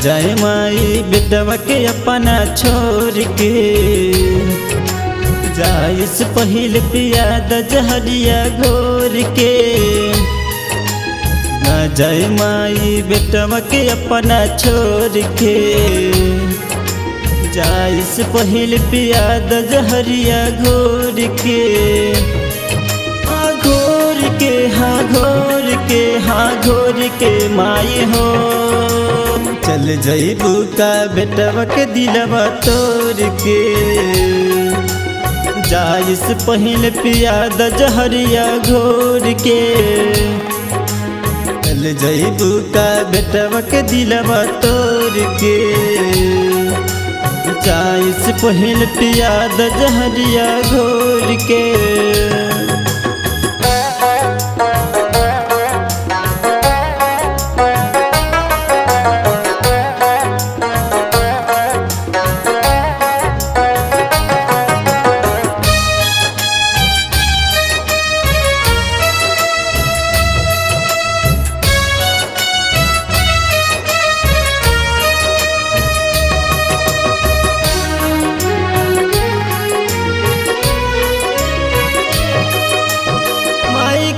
जाए माई बेटवा के अपना छोड़ के, जाए से पहले पिया द जहरिया घोर के। ना जाए माई बेटवा के अपना छोड़ के, जाए से पहले पिया द जहरिया घोर के। घोर के हाँ घोर के हाँ घोर के माई हो, चल जइबू का बेटवा के दिलवा तोड़ के। जाए से पहले पिया द जहरिया घोर के, चल जइबू का बेटवा के दिलवा तोड़ के। जाए से पहले पिया द जहरिया घोर के।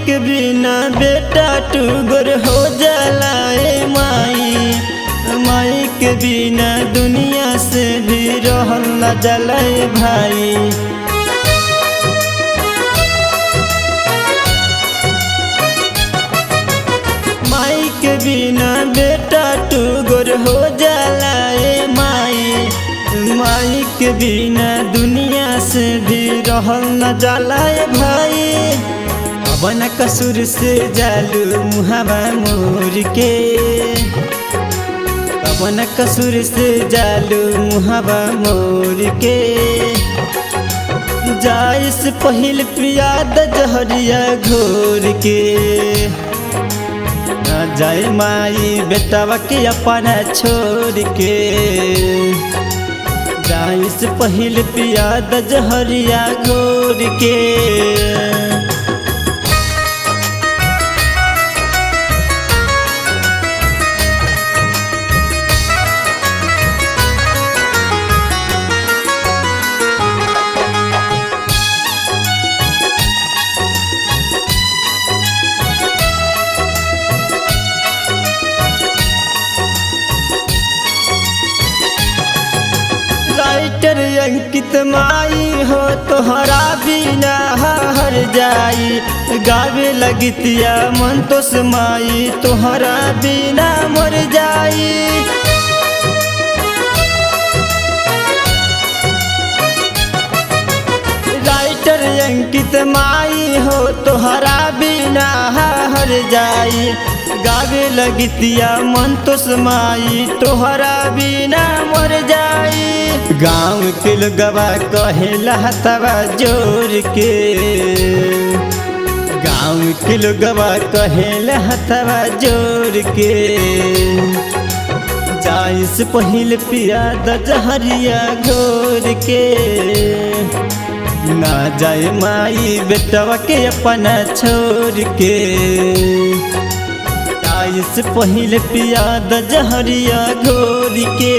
के बिना बेटा टूगर हो जाला ए माई, माई के बिना दुनिया से भी रहल न जाला ए भाई। माई के बिना बेटा टूगर हो जाला ए माई, माई के बिना दुनिया से भी रहल न जाला ए भाई। बन कसूर से जालू मुहावा मोर के, बन कसूर से जालू मुहावा मोर के। जाए से पहले पिया द जहरिया घोर के, ना जाए माई बेटवा के अपना छोड़ के। जाए से पहले पिया द जहरिया घोर के। राइटर अंकित माई हो तोहरा बिना हर जाई, गावे लगतिया मन तो समाई तोहरा बिना मर जाई। राइटर अंकित माई हो तोहरा बिना हर जाई, गावे लगतिया मन तो समाई तोहरा बिना मर जाई। गाँव के लोगवा कहेला हथवा जोर के, गाँव के लोगवा कहेला हथवा जोर के। जाए से पहले पिया द जहरिया घोर के, ना जाए माई बेटवा के अपना छोड़ के। जाए से पहले पिया द जहरिया घोर के।